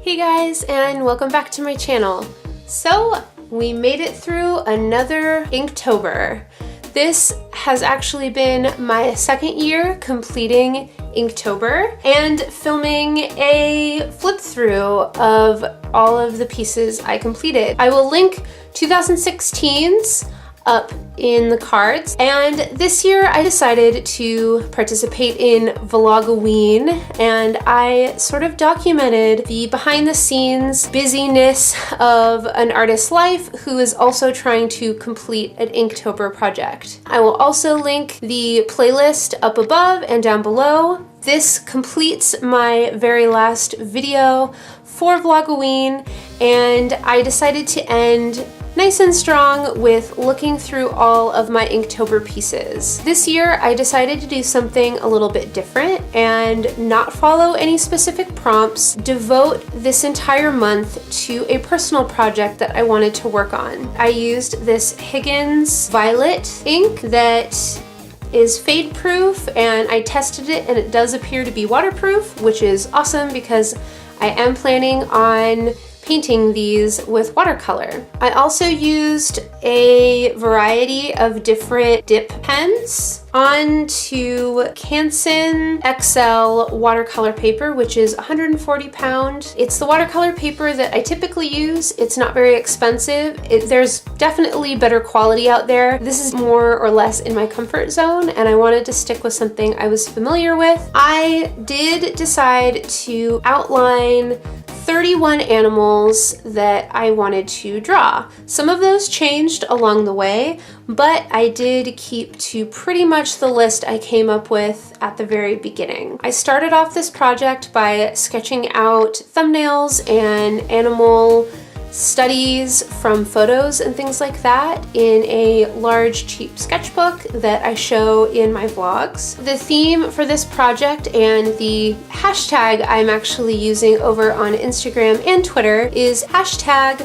Hey guys, and welcome back to my channel. So we made it through another Inktober. This has actually been my second year completing Inktober and filming a flip through of all of the pieces I completed. I will link 2016's up in the cards, and this year I decided to participate in Vlogoween, and I sort of documented the behind the scenes busyness of an artist's life who is also trying to complete an Inktober project. I will also link the playlist up above and down below. This completes my very last video for Vlogoween, and I decided to end nice and strong with looking through all of my Inktober pieces. This year I decided to do something a little bit different and not follow any specific prompts, devote this entire month to a personal project that I wanted to work on. I used this Higgins Violet ink that is fade proof, and I tested it and it does appear to be waterproof, which is awesome because I am planning on painting these with watercolor. I also used a variety of different dip pens onto Canson XL watercolor paper, which is 140 pound. It's the watercolor paper that I typically use. It's not very expensive. There's definitely better quality out there. This is more or less in my comfort zone, and I wanted to stick with something I was familiar with. I did decide to outline 31 animals that I wanted to draw. Some of those changed along the way, but I did keep to pretty much the list I came up with at the very beginning. I started off this project by sketching out thumbnails and animal studies from photos and things like that in a large cheap sketchbook that I show in my vlogs. The theme for this project and the hashtag I'm actually using over on Instagram and Twitter is hashtag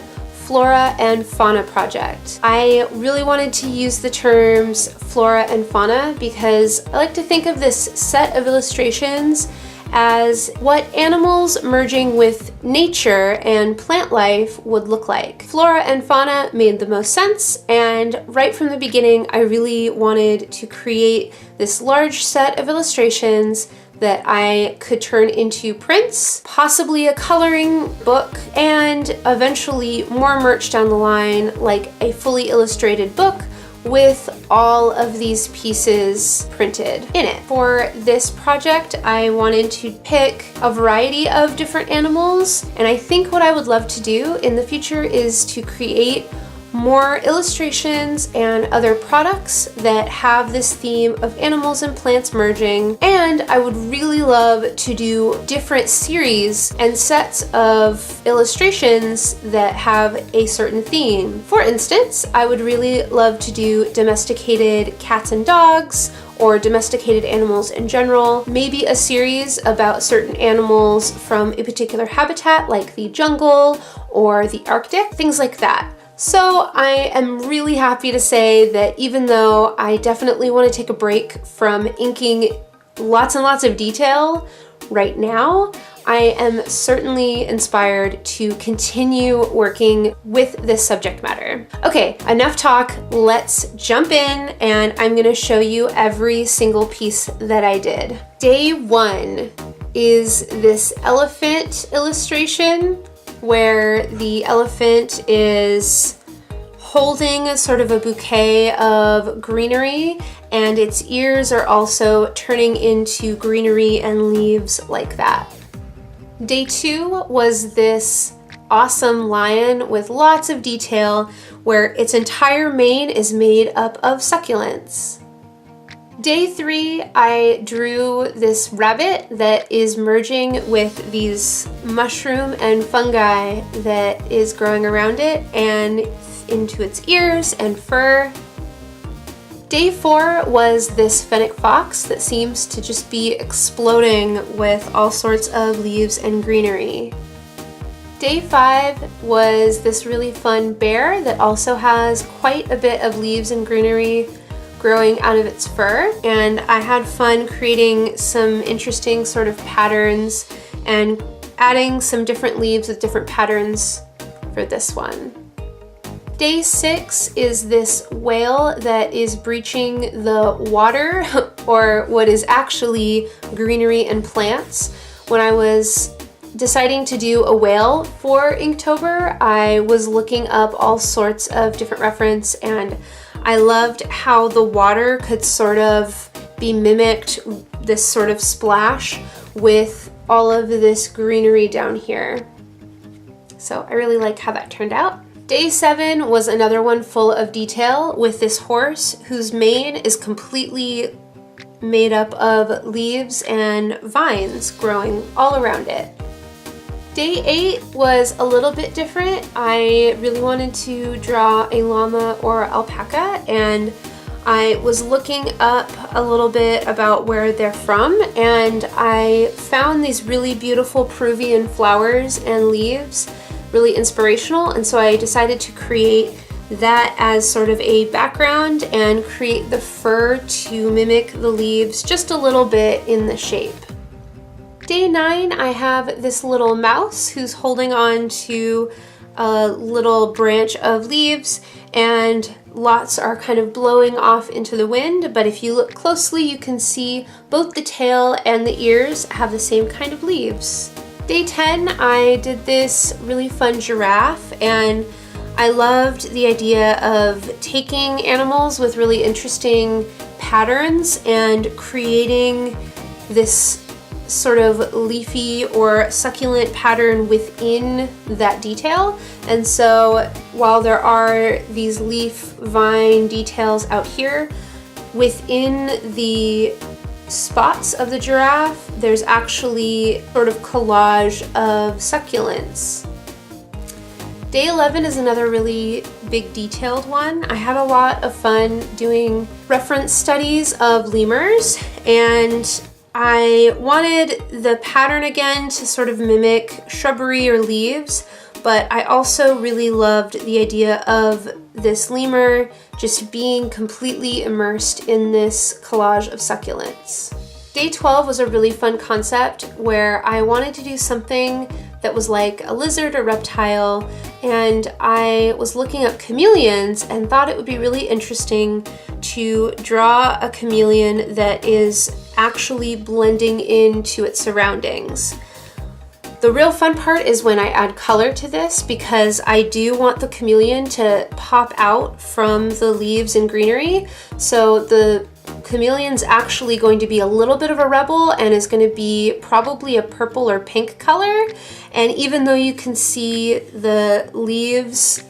Flora and Fauna project. I really wanted to use the terms flora and fauna because I like to think of this set of illustrations as what animals merging with nature and plant life would look like. Flora and fauna made the most sense, and right from the beginning I really wanted to create this large set of illustrations that I could turn into prints, possibly a coloring book, and eventually more merch down the line, like a fully illustrated book with all of these pieces printed in it. For this project, I wanted to pick a variety of different animals, and I think what I would love to do in the future is to create more illustrations and other products that have this theme of animals and plants merging, and I would really love to do different series and sets of illustrations that have a certain theme. For instance, I would really love to do domesticated cats and dogs, or domesticated animals in general, maybe a series about certain animals from a particular habitat like the jungle or the Arctic, things like that. So I am really happy to say that even though I definitely want to take a break from inking lots and lots of detail right now, I am certainly inspired to continue working with this subject matter. Okay, enough talk, let's jump in, and I'm gonna show you every single piece that I did. Day one is this elephant illustration where the elephant is holding a sort of a bouquet of greenery, and its ears are also turning into greenery and leaves like that. Day two was this awesome lion with lots of detail where its entire mane is made up of succulents. Day three, I drew this rabbit that is merging with these mushroom and fungi that is growing around it and into its ears and fur. Day four was this fennec fox that seems to just be exploding with all sorts of leaves and greenery. Day five was this really fun bear that also has quite a bit of leaves and greenery growing out of its fur, and I had fun creating some interesting sort of patterns and adding some different leaves with different patterns for this one. Day 6 is this whale that is breaching the water, or what is actually greenery and plants. When I was deciding to do a whale for Inktober, I was looking up all sorts of different reference, and I loved how the water could sort of be mimicked, this sort of splash, with all of this greenery down here. So I really like how that turned out. Day 7 was another one full of detail with this horse whose mane is completely made up of leaves and vines growing all around it. Day 8 was a little bit different. I really wanted to draw a llama or alpaca, and I was looking up a little bit about where they're from, and I found these really beautiful Peruvian flowers and leaves, really inspirational, and so I decided to create that as sort of a background and create the fur to mimic the leaves just a little bit in the shape. Day 9, I have this little mouse who's holding on to a little branch of leaves, and lots are kind of blowing off into the wind, but if you look closely you can see both the tail and the ears have the same kind of leaves. Day 10, I did this really fun giraffe, and I loved the idea of taking animals with really interesting patterns and creating this sort of leafy or succulent pattern within that detail. And so while there are these leaf vine details out here, within the spots of the giraffe, there's actually sort of collage of succulents. Day 11 is another really big detailed one. I had a lot of fun doing reference studies of lemurs, and I wanted the pattern again to sort of mimic shrubbery or leaves, but I also really loved the idea of this lemur just being completely immersed in this collage of succulents. Day 12 was a really fun concept where I wanted to do something that was like a lizard or reptile, and I was looking up chameleons and thought it would be really interesting to draw a chameleon that is actually blending into its surroundings. The real fun part is when I add color to this, because I do want the chameleon to pop out from the leaves and greenery. So the chameleon's actually going to be a little bit of a rebel and is going to be probably a purple or pink color. And even though you can see the leaves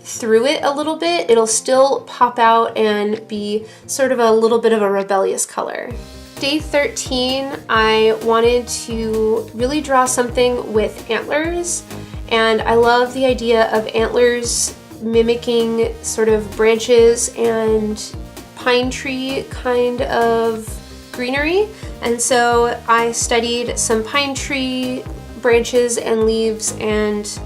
through it a little bit, it'll still pop out and be sort of a little bit of a rebellious color. Day 13, I wanted to really draw something with antlers, and I love the idea of antlers mimicking sort of branches and pine tree kind of greenery. And so I studied some pine tree branches and leaves and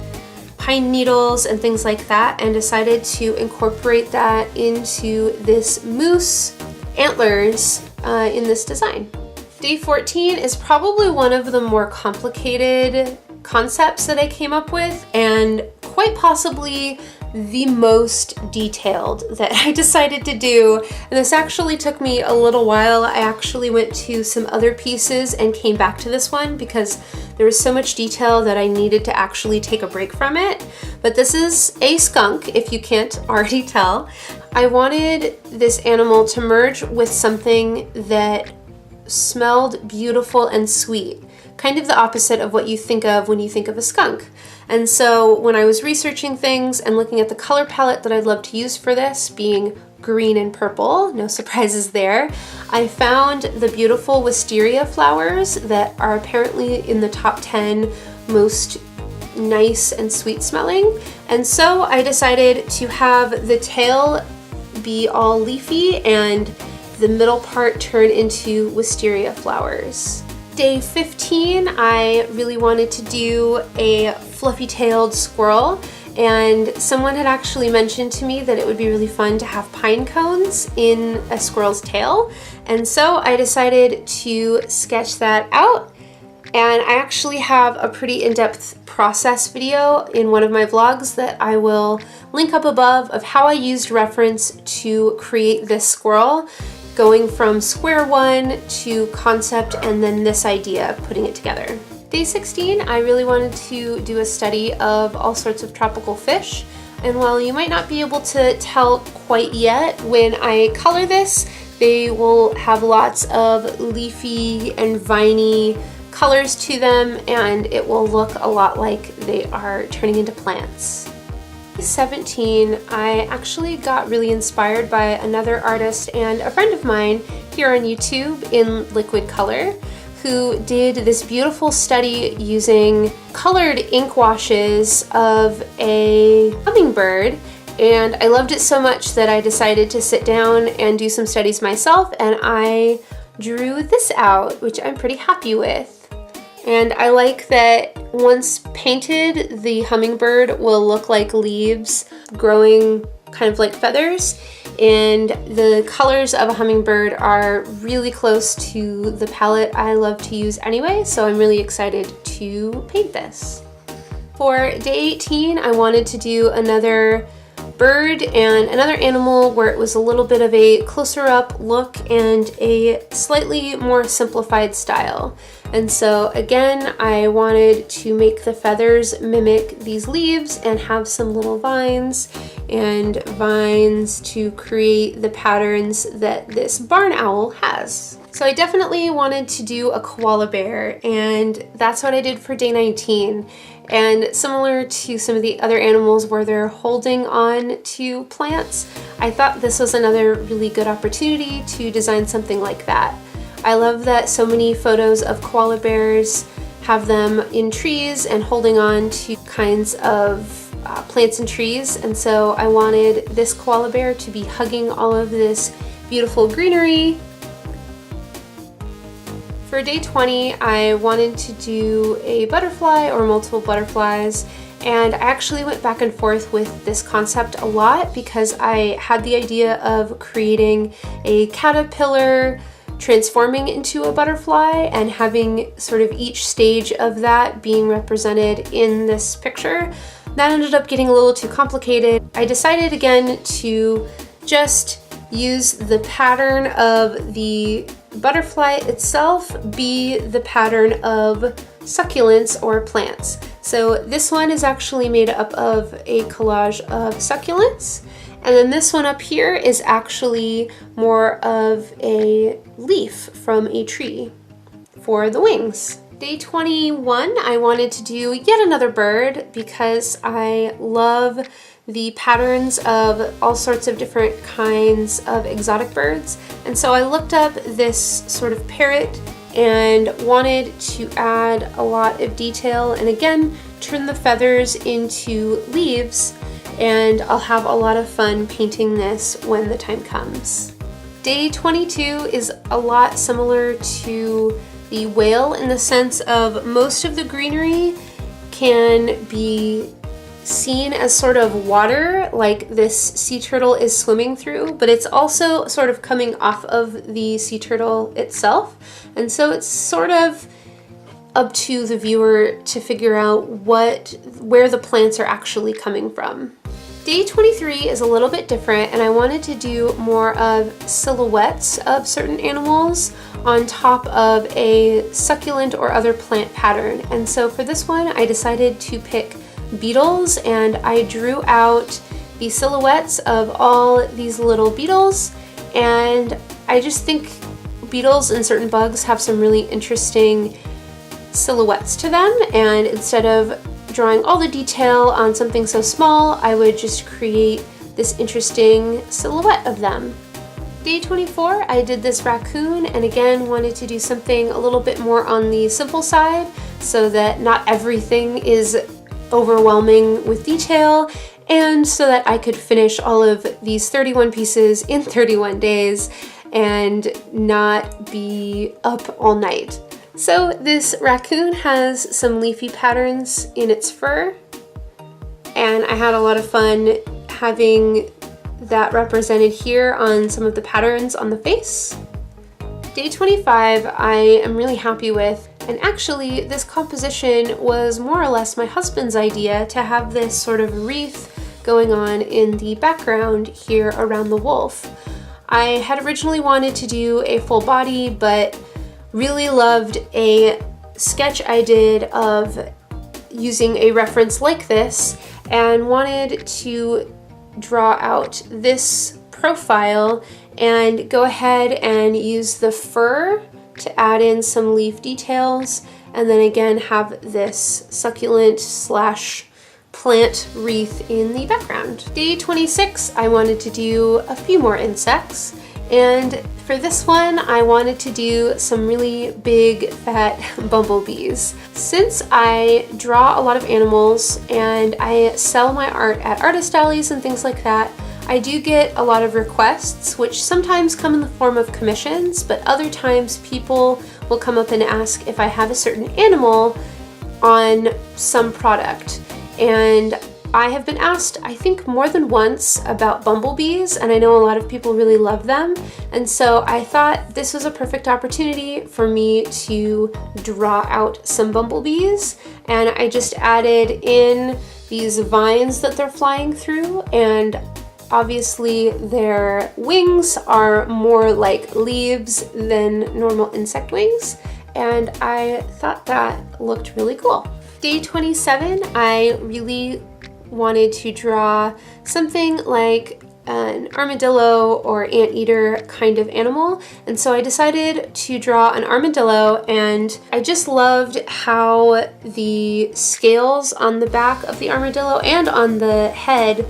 pine needles and things like that, and decided to incorporate that into this moose antlers in this design. Day 14 is probably one of the more complicated concepts that I came up with, and quite possibly the most detailed that I decided to do. And this actually took me a little while. I actually went to some other pieces and came back to this one because there was so much detail that I needed to actually take a break from it. But this is a skunk, if you can't already tell. I wanted this animal to merge with something that smelled beautiful and sweet, kind of the opposite of what you think of when you think of a skunk. And so when I was researching things and looking at the color palette that I'd love to use for this, being green and purple, no surprises there, I found the beautiful wisteria flowers that are apparently in the top 10 most nice and sweet smelling. And so I decided to have the tail be all leafy and the middle part turn into wisteria flowers. Day 15, I really wanted to do a fluffy-tailed squirrel, and someone had actually mentioned to me that it would be really fun to have pine cones in a squirrel's tail, and so I decided to sketch that out And I actually have a pretty in-depth process video in one of my vlogs that I will link up above of how I used reference to create this squirrel, going from square one to concept and then this idea of putting it together. Day 16, I really wanted to do a study of all sorts of tropical fish. And while you might not be able to tell quite yet, when I color this, they will have lots of leafy and viney colors to them, and it will look a lot like they are turning into plants. 17, I actually got really inspired by another artist and a friend of mine here on YouTube in liquid color, who did this beautiful study using colored ink washes of a hummingbird. And I loved it so much that I decided to sit down and do some studies myself, and I drew this out, which I'm pretty happy with. And I like that once painted, the hummingbird will look like leaves growing kind of like feathers, and the colors of a hummingbird are really close to the palette I love to use anyway, so I'm really excited to paint this. For day 18, I wanted to do another bird and another animal where it was a little bit of a closer up look and a slightly more simplified style. And so again, I wanted to make the feathers mimic these leaves and have some little vines to create the patterns that this barn owl has. So I definitely wanted to do a koala bear, and that's what I did for day 19. And similar to some of the other animals where they're holding on to plants, I thought this was another really good opportunity to design something like that. I love that so many photos of koala bears have them in trees and holding on to kinds of plants and trees, and so I wanted this koala bear to be hugging all of this beautiful greenery. For day 20, I wanted to do a butterfly or multiple butterflies, and I actually went back and forth with this concept a lot because I had the idea of creating a caterpillar transforming into a butterfly and having sort of each stage of that being represented in this picture. That ended up getting a little too complicated. I decided again to just use the pattern of the butterfly itself be the pattern of succulents or plants. So this one is actually made up of a collage of succulents, and then this one up here is actually more of a leaf from a tree for the wings. Day 21, I wanted to do yet another bird because I love the patterns of all sorts of different kinds of exotic birds. And so I looked up this sort of parrot and wanted to add a lot of detail and again turn the feathers into leaves, and I'll have a lot of fun painting this when the time comes. Day 22 is a lot similar to the whale in the sense of most of the greenery can be seen as sort of water, like this sea turtle is swimming through, but it's also sort of coming off of the sea turtle itself. And so it's sort of up to the viewer to figure out where the plants are actually coming from. Day 23 is a little bit different, and I wanted to do more of silhouettes of certain animals on top of a succulent or other plant pattern. And so for this one, I decided to pick beetles, and I drew out the silhouettes of all these little beetles, and I just think beetles and certain bugs have some really interesting silhouettes to them, and instead of drawing all the detail on something so small, I would just create this interesting silhouette of them. Day 24, I did this raccoon, and again wanted to do something a little bit more on the simple side so that not everything is overwhelming with detail, and so that I could finish all of these 31 pieces in 31 days and not be up all night. So this raccoon has some leafy patterns in its fur, and I had a lot of fun having that represented here on some of the patterns on the face. Day 25, I am really happy with. And actually, this composition was more or less my husband's idea, to have this sort of wreath going on in the background here around the wolf. I had originally wanted to do a full body, but really loved a sketch I did of using a reference like this, and wanted to draw out this profile and go ahead and use the fur to add in some leaf details, and then again have this succulent slash plant wreath in the background. Day 26, I wanted to do a few more insects, and for this one, I wanted to do some really big, fat bumblebees. Since I draw a lot of animals and I sell my art at artist alleys and things like that, I do get a lot of requests, which sometimes come in the form of commissions, but other times people will come up and ask if I have a certain animal on some product. And I have been asked, I think more than once, about bumblebees, and I know a lot of people really love them. And so I thought this was a perfect opportunity for me to draw out some bumblebees. And I just added in these vines that they're flying through, and obviously their wings are more like leaves than normal insect wings. And I thought that looked really cool. Day 27, I really wanted to draw something like an armadillo or anteater kind of animal, and so I decided to draw an armadillo, and I just loved how the scales on the back of the armadillo and on the head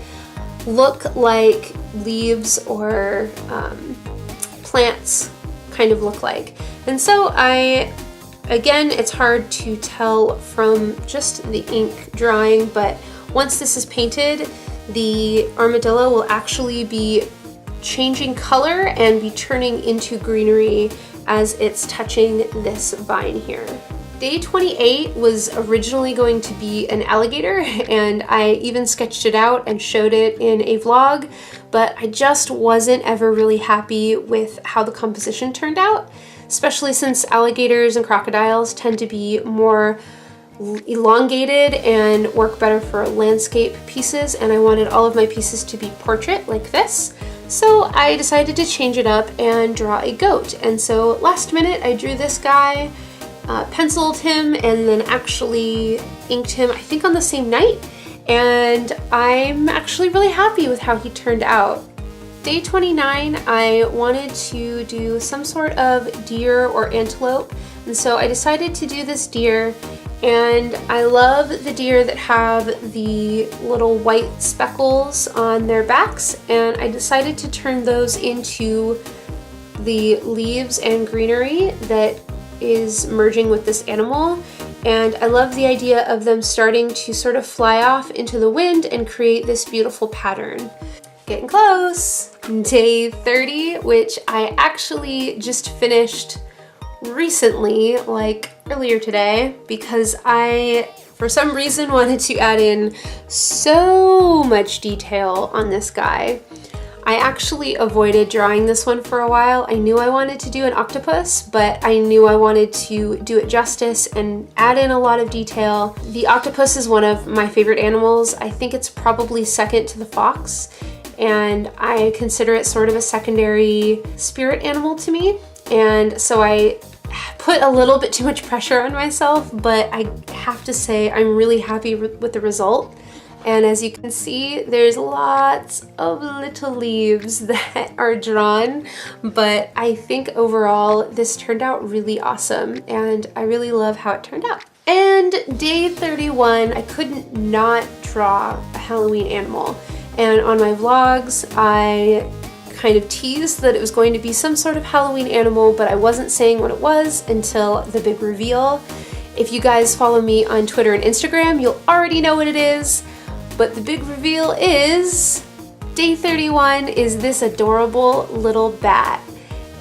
look like leaves or plants kind of look like. And so again, it's hard to tell from just the ink drawing, but once this is painted, the armadillo will actually be changing color and be turning into greenery as it's touching this vine here. Day 28 was originally going to be an alligator, and I even sketched it out and showed it in a vlog, but I just wasn't ever really happy with how the composition turned out, especially since alligators and crocodiles tend to be more elongated and work better for landscape pieces, and I wanted all of my pieces to be portrait like this. So I decided to change it up and draw a goat. And so last minute I drew this guy, penciled him, and then actually inked him, I think on the same night, and I'm actually really happy with how he turned out. Day 29, I wanted to do some sort of deer or antelope, and so I decided to do this deer. And I love the deer that have the little white speckles on their backs, and I decided to turn those into the leaves and greenery that is merging with this animal. And I love the idea of them starting to sort of fly off into the wind and create this beautiful pattern. Getting close! Day 30, which I actually just finished recently, like earlier today, because I, for some reason, wanted to add in so much detail on this guy. I actually avoided drawing this one for a while. I knew I wanted to do an octopus, but I knew I wanted to do it justice and add in a lot of detail. The octopus is one of my favorite animals. I think it's probably second to the fox, and I consider it sort of a secondary spirit animal to me. And so I put a little bit too much pressure on myself, but I have to say I'm really happy with the result. And as you can see, there's lots of little leaves that are drawn, but I think overall this turned out really awesome, and I really love how it turned out. And day 31, I couldn't not draw a Halloween animal. And on my vlogs, I kind of teased that it was going to be some sort of Halloween animal, but I wasn't saying what it was until the big reveal. If you guys follow me on Twitter and Instagram, you'll already know what it is, but the big reveal is day 31 is this adorable little bat.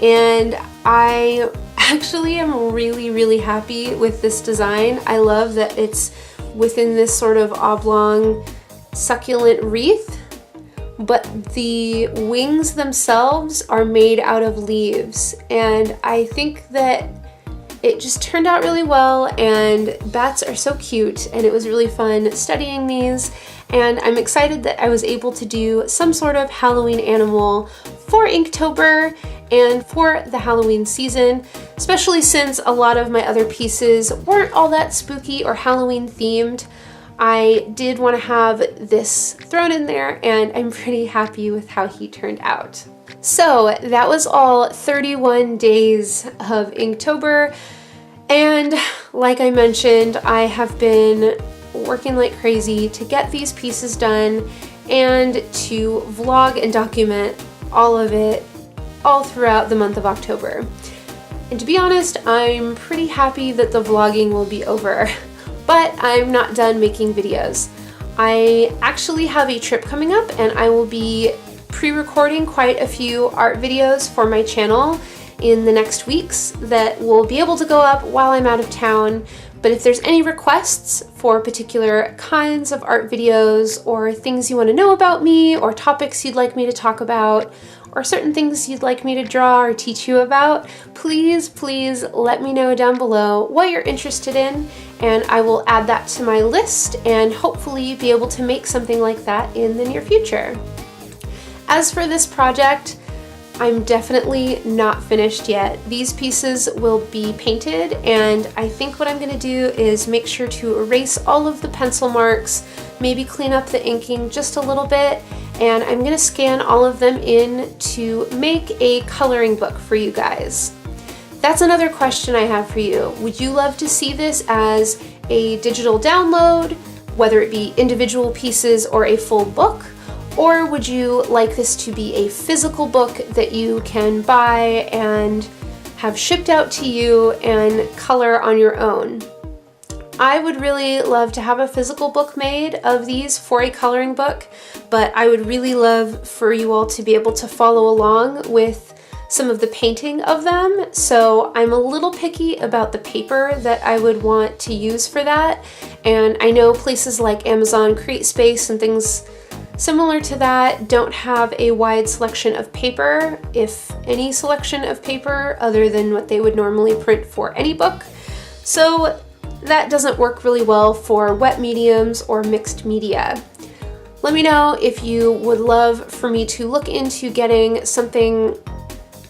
And I actually am really happy with this design. I love that it's within this sort of oblong succulent wreath, but the wings themselves are made out of leaves. And I think that it just turned out really well, and bats are so cute, and it was really fun studying these, and I'm excited that I was able to do some sort of Halloween animal for Inktober and for the Halloween season, especially since a lot of my other pieces weren't all that spooky or Halloween themed. I did want to have this thrown in there, and I'm pretty happy with how he turned out. So that was all 31 days of Inktober, and like I mentioned, I have been working like crazy to get these pieces done and to vlog and document all of it all throughout the month of October. And to be honest, I'm pretty happy that the vlogging will be over, but I'm not done making videos. I actually have a trip coming up, and I will be pre-recording quite a few art videos for my channel in the next weeks that will be able to go up while I'm out of town. But if there's any requests for particular kinds of art videos, or things you want to know about me, or topics you'd like me to talk about, or certain things you'd like me to draw or teach you about, please let me know down below what you're interested in, and I will add that to my list and hopefully be able to make something like that in the near future. As for this project, I'm definitely not finished yet. These pieces will be painted, and I think what I'm going to do is make sure to erase all of the pencil marks, maybe clean up the inking just a little bit, and I'm going to scan all of them in to make a coloring book for you guys. That's another question I have for you. Would you love to see this as a digital download, whether it be individual pieces or a full book? Or would you like this to be a physical book that you can buy and have shipped out to you and color on your own? I would really love to have a physical book made of these for a coloring book, but I would really love for you all to be able to follow along with some of the painting of them. So I'm a little picky about the paper that I would want to use for that. And I know places like Amazon CreateSpace and things similar to that don't have a wide selection of paper, if any selection of paper, other than what they would normally print for any book. So that doesn't work really well for wet mediums or mixed media. Let me know if you would love for me to look into getting something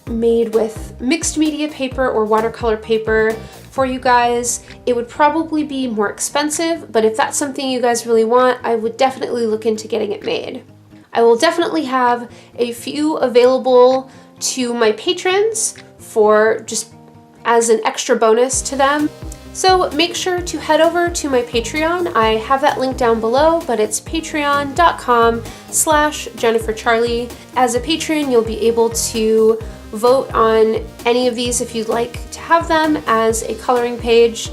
made with mixed media paper or watercolor paper for you guys. It would probably be more expensive, but if that's something you guys really want, I would definitely look into getting it made. I will definitely have a few available to my patrons for just as an extra bonus to them. So make sure to head over to my Patreon. I have that link down below, but it's patreon.com/Jennifer Charlee. As a patron, you'll be able to vote on any of these if you'd like to have them as a coloring page,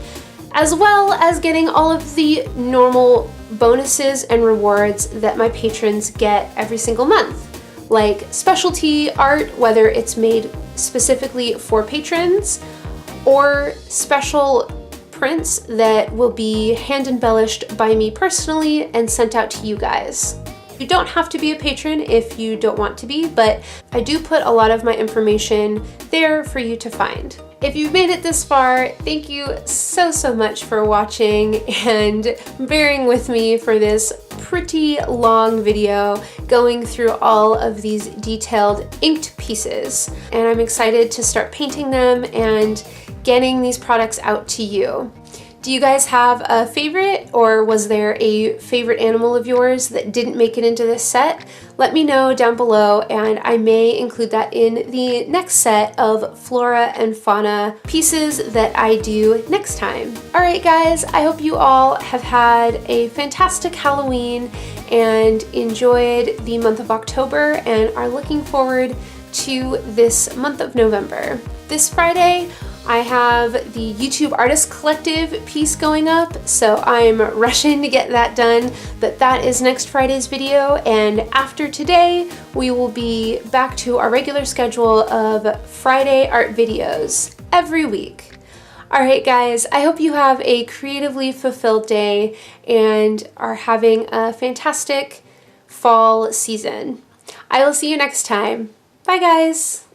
as well as getting all of the normal bonuses and rewards that my patrons get every single month, like specialty art, whether it's made specifically for patrons, or special prints that will be hand embellished by me personally and sent out to you guys. You don't have to be a patron if you don't want to be, but I do put a lot of my information there for you to find. If you've made it this far, thank you so much for watching and bearing with me for this pretty long video going through all of these detailed inked pieces. And I'm excited to start painting them and getting these products out to you. Do you guys have a favorite, or was there a favorite animal of yours that didn't make it into this set? Let me know down below, and I may include that in the next set of Flora and Fauna pieces that I do next time. Alright guys, I hope you all have had a fantastic Halloween and enjoyed the month of October and are looking forward to this month of November. This Friday, I have the YouTube Artist Collective piece going up, so I'm rushing to get that done, but that is next Friday's video, and after today, we will be back to our regular schedule of Friday art videos every week. Alright guys, I hope you have a creatively fulfilled day and are having a fantastic fall season. I will see you next time. Bye guys!